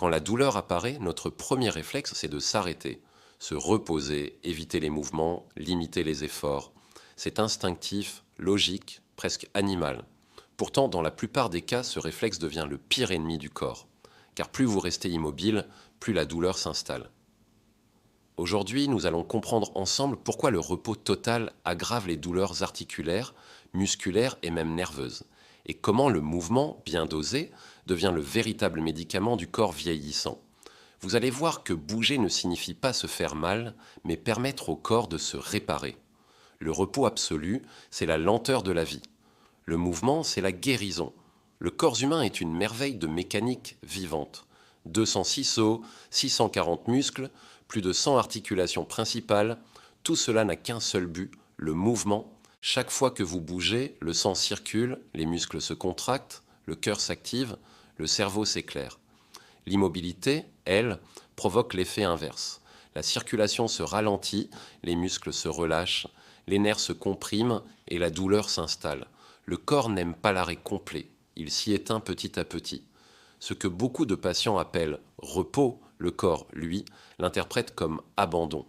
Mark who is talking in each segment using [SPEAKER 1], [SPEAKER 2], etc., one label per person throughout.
[SPEAKER 1] Quand la douleur apparaît, notre premier réflexe, c'est de s'arrêter, se reposer, éviter les mouvements, limiter les efforts. C'est instinctif, logique, presque animal. Pourtant, dans la plupart des cas, ce réflexe devient le pire ennemi du corps. Car plus vous restez immobile, plus la douleur s'installe. Aujourd'hui, nous allons comprendre ensemble pourquoi le repos total aggrave les douleurs articulaires, musculaires et même nerveuses, et comment le mouvement, bien dosé, devient le véritable médicament du corps vieillissant. Vous allez voir que bouger ne signifie pas se faire mal, mais permettre au corps de se réparer. Le repos absolu, c'est la lenteur de la vie. Le mouvement, c'est la guérison. Le corps humain est une merveille de mécanique vivante. 206 os, 640 muscles, plus de 100 articulations principales, tout cela n'a qu'un seul but, le mouvement. Chaque fois que vous bougez, le sang circule, les muscles se contractent, le cœur s'active, le cerveau s'éclaire. L'immobilité, elle, provoque l'effet inverse. La circulation se ralentit, les muscles se relâchent, les nerfs se compriment et la douleur s'installe. Le corps n'aime pas l'arrêt complet, il s'y éteint petit à petit. Ce que beaucoup de patients appellent repos, le corps, lui, l'interprète comme abandon.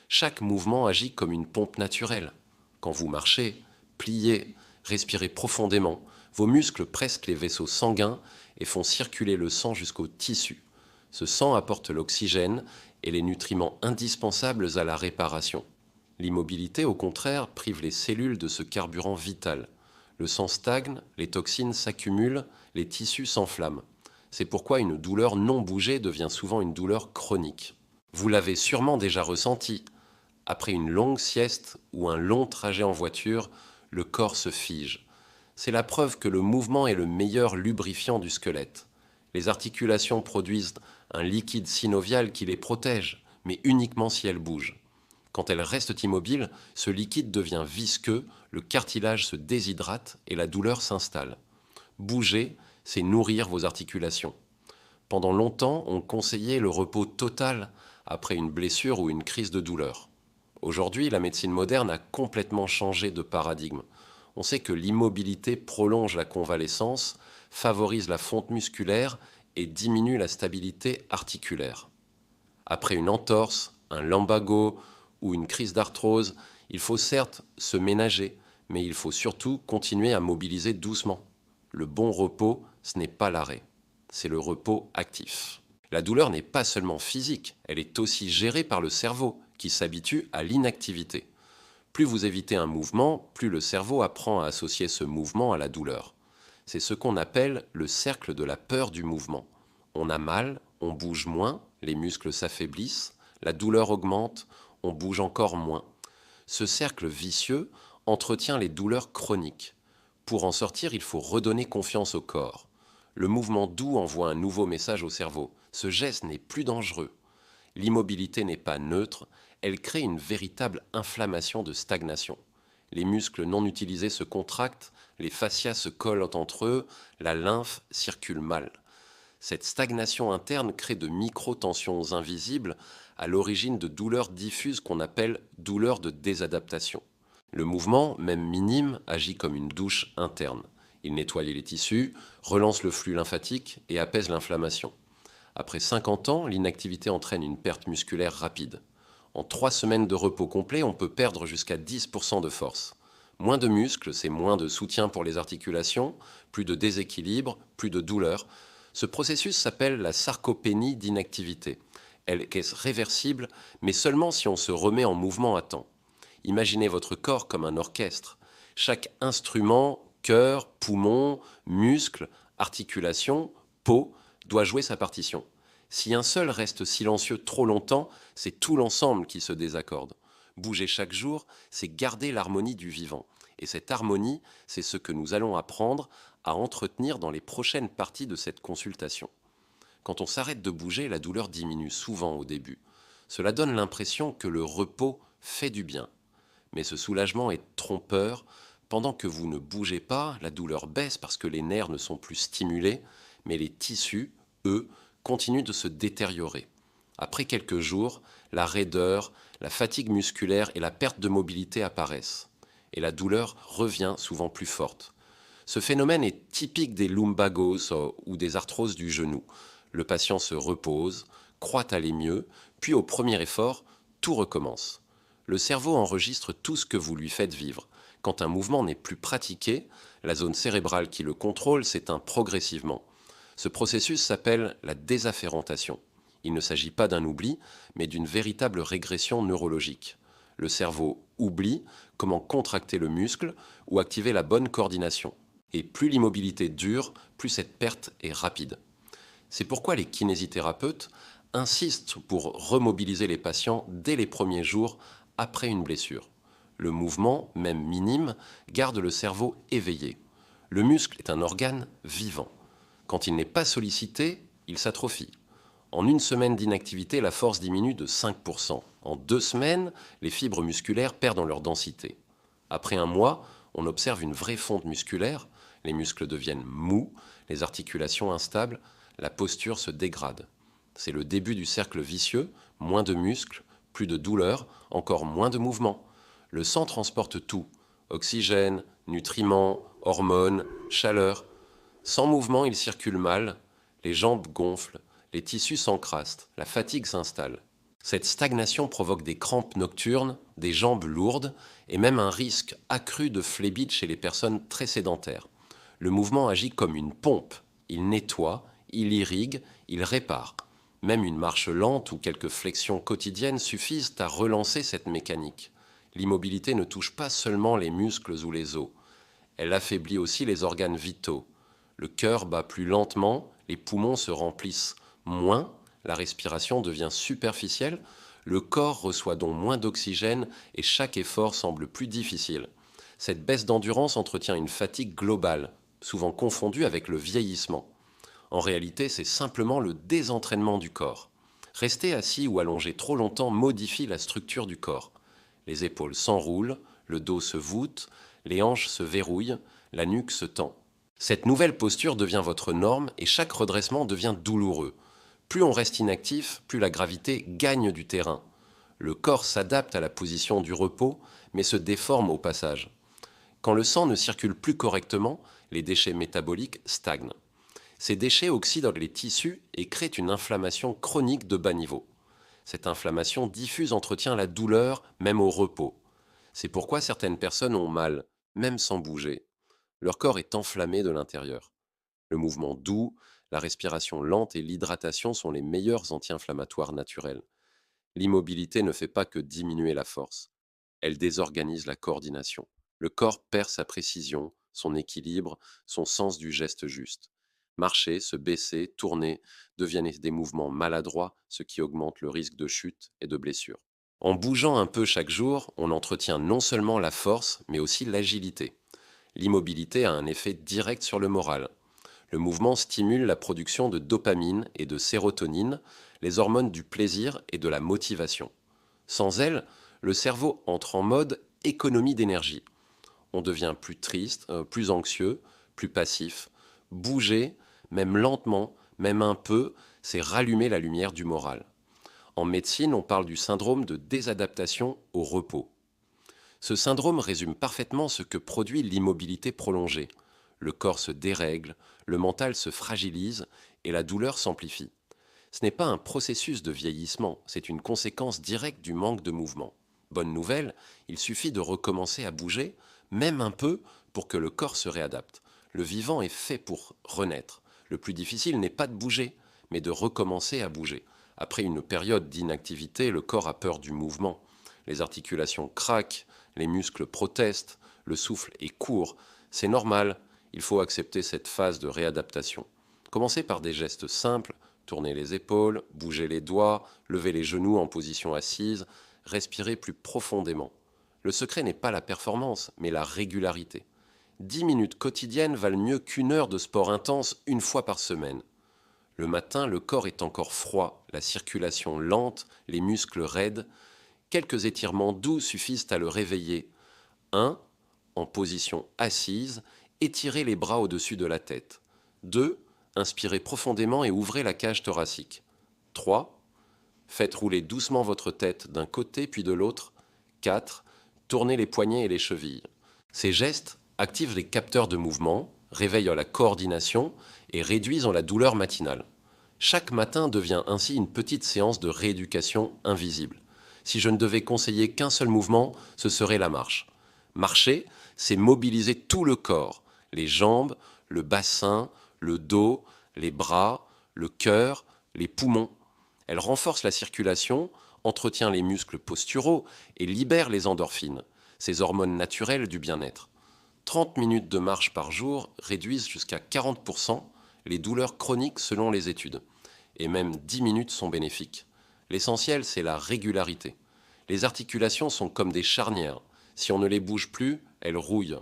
[SPEAKER 1] Chaque mouvement agit comme une pompe naturelle. Quand vous marchez, pliez, respirez profondément, vos muscles pressent les vaisseaux sanguins et font circuler le sang jusqu'aux tissus. Ce sang apporte l'oxygène et les nutriments indispensables à la réparation. L'immobilité, au contraire, prive les cellules de ce carburant vital. Le sang stagne, les toxines s'accumulent, les tissus s'enflamment. C'est pourquoi une douleur non bougée devient souvent une douleur chronique. Vous l'avez sûrement déjà ressenti. Après une longue sieste ou un long trajet en voiture, le corps se fige. C'est la preuve que le mouvement est le meilleur lubrifiant du squelette. Les articulations produisent un liquide synovial qui les protège, mais uniquement si elles bougent. Quand elles restent immobiles, ce liquide devient visqueux, le cartilage se déshydrate et la douleur s'installe. Bouger, c'est nourrir vos articulations. Pendant longtemps, on conseillait le repos total après une blessure ou une crise de douleur. Aujourd'hui, la médecine moderne a complètement changé de paradigme. On sait que l'immobilité prolonge la convalescence, favorise la fonte musculaire et diminue la stabilité articulaire. Après une entorse, un lumbago ou une crise d'arthrose, il faut certes se ménager, mais il faut surtout continuer à mobiliser doucement. Le bon repos, ce n'est pas l'arrêt, c'est le repos actif. La douleur n'est pas seulement physique, elle est aussi gérée par le cerveau, qui s'habitue à l'inactivité. Plus vous évitez un mouvement, plus le cerveau apprend à associer ce mouvement à la douleur. C'est ce qu'on appelle le cercle de la peur du mouvement. On a mal, on bouge moins, les muscles s'affaiblissent, la douleur augmente, on bouge encore moins. Ce cercle vicieux entretient les douleurs chroniques. Pour en sortir, il faut redonner confiance au corps. Le mouvement doux envoie un nouveau message au cerveau. Ce geste n'est plus dangereux. L'immobilité n'est pas neutre, elle crée une véritable inflammation de stagnation. Les muscles non utilisés se contractent, les fascias se collent entre eux, la lymphe circule mal. Cette stagnation interne crée de micro-tensions invisibles à l'origine de douleurs diffuses qu'on appelle douleurs de désadaptation. Le mouvement, même minime, agit comme une douche interne. Il nettoie les tissus, relance le flux lymphatique et apaise l'inflammation. Après 50 ans, l'inactivité entraîne une perte musculaire rapide. En 3 semaines de repos complet, on peut perdre jusqu'à 10% de force. Moins de muscles, c'est moins de soutien pour les articulations, plus de déséquilibre, plus de douleur. Ce processus s'appelle la sarcopénie d'inactivité. Elle est réversible, mais seulement si on se remet en mouvement à temps. Imaginez votre corps comme un orchestre. Chaque instrument, cœur, poumon, muscles, articulations, peau, doit jouer sa partition. Si un seul reste silencieux trop longtemps, c'est tout l'ensemble qui se désaccorde. Bouger chaque jour, c'est garder l'harmonie du vivant. Et cette harmonie, c'est ce que nous allons apprendre à entretenir dans les prochaines parties de cette consultation. Quand on s'arrête de bouger, la douleur diminue souvent au début. Cela donne l'impression que le repos fait du bien. Mais ce soulagement est trompeur. Pendant que vous ne bougez pas, la douleur baisse parce que les nerfs ne sont plus stimulés, mais les tissus, eux, continuent de se détériorer. Après quelques jours, la raideur, la fatigue musculaire et la perte de mobilité apparaissent. Et la douleur revient souvent plus forte. Ce phénomène est typique des lumbagos ou des arthroses du genou. Le patient se repose, croit aller mieux, puis au premier effort, tout recommence. Le cerveau enregistre tout ce que vous lui faites vivre. Quand un mouvement n'est plus pratiqué, la zone cérébrale qui le contrôle s'éteint progressivement. Ce processus s'appelle la désafférentation. Il ne s'agit pas d'un oubli, mais d'une véritable régression neurologique. Le cerveau oublie comment contracter le muscle ou activer la bonne coordination. Et plus l'immobilité dure, plus cette perte est rapide. C'est pourquoi les kinésithérapeutes insistent pour remobiliser les patients dès les premiers jours après une blessure. Le mouvement, même minime, garde le cerveau éveillé. Le muscle est un organe vivant. Quand il n'est pas sollicité, il s'atrophie. En une semaine d'inactivité, la force diminue de 5%. En 2 semaines, les fibres musculaires perdent en leur densité. Après un mois, on observe une vraie fonte musculaire, les muscles deviennent mous, les articulations instables, la posture se dégrade. C'est le début du cercle vicieux, moins de muscles, plus de douleur, encore moins de mouvement. Le sang transporte tout, oxygène, nutriments, hormones, chaleur. Sans mouvement, il circule mal, les jambes gonflent, les tissus s'encrassent, la fatigue s'installe. Cette stagnation provoque des crampes nocturnes, des jambes lourdes et même un risque accru de phlébite chez les personnes très sédentaires. Le mouvement agit comme une pompe. Il nettoie, il irrigue, il répare. Même une marche lente ou quelques flexions quotidiennes suffisent à relancer cette mécanique. L'immobilité ne touche pas seulement les muscles ou les os. Elle affaiblit aussi les organes vitaux. Le cœur bat plus lentement, les poumons se remplissent moins, la respiration devient superficielle, le corps reçoit donc moins d'oxygène et chaque effort semble plus difficile. Cette baisse d'endurance entretient une fatigue globale, souvent confondue avec le vieillissement. En réalité, c'est simplement le désentraînement du corps. Rester assis ou allongé trop longtemps modifie la structure du corps. Les épaules s'enroulent, le dos se voûte, les hanches se verrouillent, la nuque se tend. Cette nouvelle posture devient votre norme et chaque redressement devient douloureux. Plus on reste inactif, plus la gravité gagne du terrain. Le corps s'adapte à la position du repos, mais se déforme au passage. Quand le sang ne circule plus correctement, les déchets métaboliques stagnent. Ces déchets oxydent les tissus et créent une inflammation chronique de bas niveau. Cette inflammation diffuse entretient la douleur, même au repos. C'est pourquoi certaines personnes ont mal, même sans bouger. Leur corps est enflammé de l'intérieur. Le mouvement doux, la respiration lente et l'hydratation sont les meilleurs anti-inflammatoires naturels. L'immobilité ne fait pas que diminuer la force. Elle désorganise la coordination. Le corps perd sa précision, son équilibre, son sens du geste juste. Marcher, se baisser, tourner deviennent des mouvements maladroits, ce qui augmente le risque de chute et de blessure. En bougeant un peu chaque jour, on entretient non seulement la force, mais aussi l'agilité. L'immobilité a un effet direct sur le moral. Le mouvement stimule la production de dopamine et de sérotonine, les hormones du plaisir et de la motivation. Sans elles, le cerveau entre en mode économie d'énergie. On devient plus triste, plus anxieux, plus passif. Bouger, même lentement, même un peu, c'est rallumer la lumière du moral. En médecine, on parle du syndrome de désadaptation au repos. Ce syndrome résume parfaitement ce que produit l'immobilité prolongée. Le corps se dérègle, le mental se fragilise et la douleur s'amplifie. Ce n'est pas un processus de vieillissement, c'est une conséquence directe du manque de mouvement. Bonne nouvelle, il suffit de recommencer à bouger, même un peu, pour que le corps se réadapte. Le vivant est fait pour renaître. Le plus difficile n'est pas de bouger, mais de recommencer à bouger. Après une période d'inactivité, le corps a peur du mouvement. Les articulations craquent, les muscles protestent, le souffle est court. C'est normal, il faut accepter cette phase de réadaptation. Commencez par des gestes simples, tourner les épaules, bouger les doigts, lever les genoux en position assise, respirer plus profondément. Le secret n'est pas la performance, mais la régularité. 10 minutes quotidiennes valent mieux qu'une heure de sport intense une fois par semaine. Le matin, le corps est encore froid, la circulation lente, les muscles raides. Quelques étirements doux suffisent à le réveiller. 1. En position assise, étirez les bras au-dessus de la tête. 2. Inspirez profondément et ouvrez la cage thoracique. 3. Faites rouler doucement votre tête d'un côté puis de l'autre. 4. Tournez les poignets et les chevilles. Ces gestes activent les capteurs de mouvement, réveillent la coordination et réduisent la douleur matinale. Chaque matin devient ainsi une petite séance de rééducation invisible. Si je ne devais conseiller qu'un seul mouvement, ce serait la marche. Marcher, c'est mobiliser tout le corps, les jambes, le bassin, le dos, les bras, le cœur, les poumons. Elle renforce la circulation, entretient les muscles posturaux et libère les endorphines, ces hormones naturelles du bien-être. 30 minutes de marche par jour réduisent jusqu'à 40% les douleurs chroniques selon les études. Et même 10 minutes sont bénéfiques. L'essentiel, c'est la régularité. Les articulations sont comme des charnières. Si on ne les bouge plus, elles rouillent.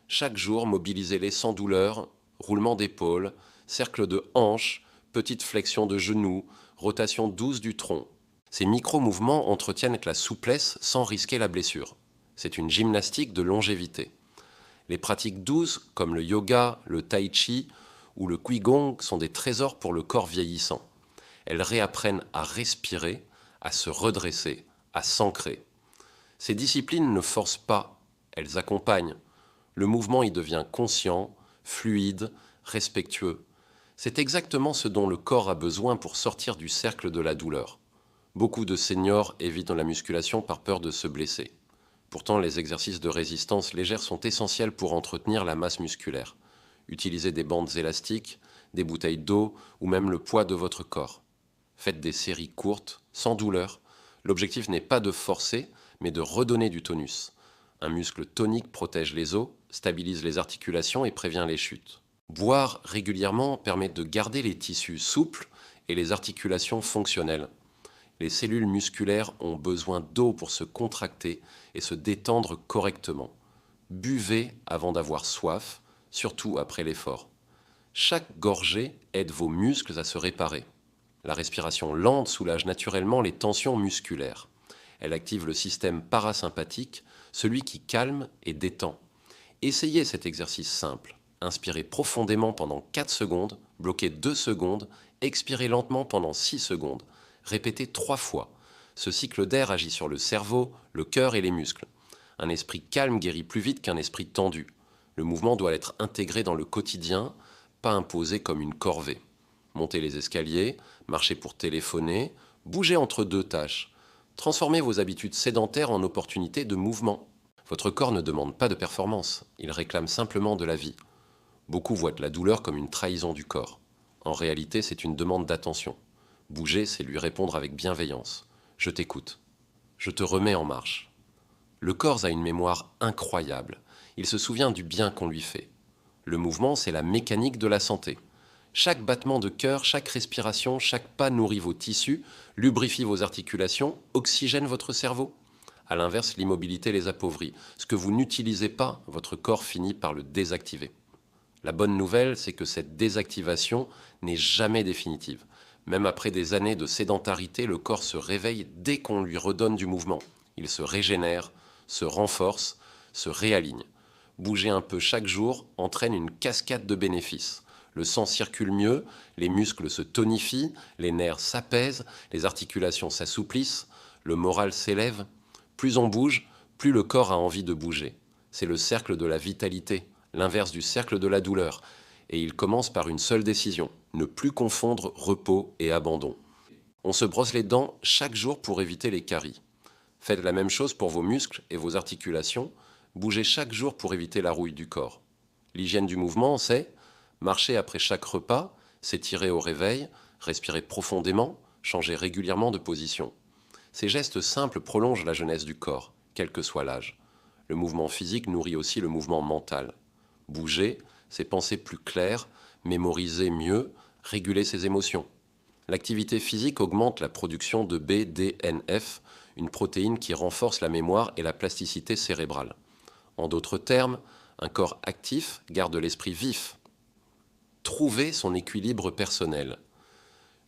[SPEAKER 1] Chaque jour, mobilisez-les sans douleur, roulement d'épaule, cercle de hanche, petite flexion de genoux, rotation douce du tronc. Ces micro-mouvements entretiennent la souplesse sans risquer la blessure. C'est une gymnastique de longévité. Les pratiques douces, comme le yoga, le tai chi ou le qigong, sont des trésors pour le corps vieillissant. Elles réapprennent à respirer, à se redresser, à s'ancrer. Ces disciplines ne forcent pas, elles accompagnent. Le mouvement y devient conscient, fluide, respectueux. C'est exactement ce dont le corps a besoin pour sortir du cercle de la douleur. Beaucoup de seniors évitent la musculation par peur de se blesser. Pourtant, les exercices de résistance légère sont essentiels pour entretenir la masse musculaire. Utilisez des bandes élastiques, des bouteilles d'eau ou même le poids de votre corps. Faites des séries courtes, sans douleur. L'objectif n'est pas de forcer, mais de redonner du tonus. Un muscle tonique protège les os, stabilise les articulations et prévient les chutes. Boire régulièrement permet de garder les tissus souples et les articulations fonctionnelles. Les cellules musculaires ont besoin d'eau pour se contracter et se détendre correctement. Buvez avant d'avoir soif, surtout après l'effort. Chaque gorgée aide vos muscles à se réparer. La respiration lente soulage naturellement les tensions musculaires. Elle active le système parasympathique, celui qui calme et détend. Essayez cet exercice simple. Inspirez profondément pendant 4 secondes, bloquez 2 secondes, expirez lentement pendant 6 secondes. Répétez 3 fois. Ce cycle d'air agit sur le cerveau, le cœur et les muscles. Un esprit calme guérit plus vite qu'un esprit tendu. Le mouvement doit être intégré dans le quotidien, pas imposé comme une corvée. Montez les escaliers, marchez pour téléphoner, bougez entre 2 tâches. Transformez vos habitudes sédentaires en opportunités de mouvement. Votre corps ne demande pas de performance, il réclame simplement de la vie. Beaucoup voient la douleur comme une trahison du corps. En réalité, c'est une demande d'attention. Bouger, c'est lui répondre avec bienveillance. Je t'écoute. Je te remets en marche. Le corps a une mémoire incroyable. Il se souvient du bien qu'on lui fait. Le mouvement, c'est la mécanique de la santé. Chaque battement de cœur, chaque respiration, chaque pas nourrit vos tissus, lubrifie vos articulations, oxygène votre cerveau. A l'inverse, l'immobilité les appauvrit. Ce que vous n'utilisez pas, votre corps finit par le désactiver. La bonne nouvelle, c'est que cette désactivation n'est jamais définitive. Même après des années de sédentarité, le corps se réveille dès qu'on lui redonne du mouvement. Il se régénère, se renforce, se réaligne. Bouger un peu chaque jour entraîne une cascade de bénéfices. Le sang circule mieux, les muscles se tonifient, les nerfs s'apaisent, les articulations s'assouplissent, le moral s'élève. Plus on bouge, plus le corps a envie de bouger. C'est le cercle de la vitalité, l'inverse du cercle de la douleur. Et il commence par une seule décision, ne plus confondre repos et abandon. On se brosse les dents chaque jour pour éviter les caries. Faites la même chose pour vos muscles et vos articulations, bougez chaque jour pour éviter la rouille du corps. L'hygiène du mouvement, c'est marcher après chaque repas, s'étirer au réveil, respirer profondément, changer régulièrement de position. Ces gestes simples prolongent la jeunesse du corps, quel que soit l'âge. Le mouvement physique nourrit aussi le mouvement mental. Bouger, c'est penser plus clair, mémoriser mieux, réguler ses émotions. L'activité physique augmente la production de BDNF, une protéine qui renforce la mémoire et la plasticité cérébrale. En d'autres termes, un corps actif garde l'esprit vif. Trouver son équilibre personnel.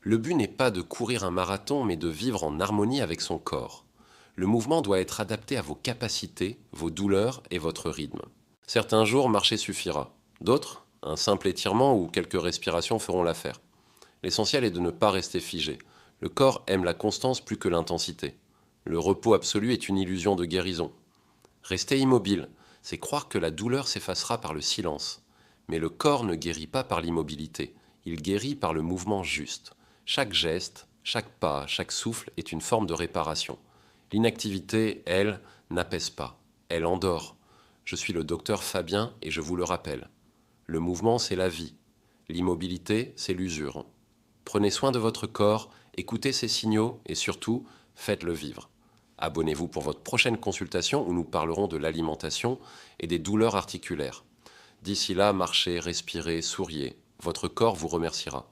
[SPEAKER 1] Le but n'est pas de courir un marathon, mais de vivre en harmonie avec son corps. Le mouvement doit être adapté à vos capacités, vos douleurs et votre rythme. Certains jours, marcher suffira. D'autres, un simple étirement ou quelques respirations feront l'affaire. L'essentiel est de ne pas rester figé. Le corps aime la constance plus que l'intensité. Le repos absolu est une illusion de guérison. Rester immobile, c'est croire que la douleur s'effacera par le silence. Mais le corps ne guérit pas par l'immobilité, il guérit par le mouvement juste. Chaque geste, chaque pas, chaque souffle est une forme de réparation. L'inactivité, elle, n'apaise pas, elle endort. Je suis le docteur Fabien et je vous le rappelle. Le mouvement, c'est la vie. L'immobilité, c'est l'usure. Prenez soin de votre corps, écoutez ses signaux et surtout, faites-le vivre. Abonnez-vous pour votre prochaine consultation où nous parlerons de l'alimentation et des douleurs articulaires. D'ici là, marchez, respirez, souriez. Votre corps vous remerciera.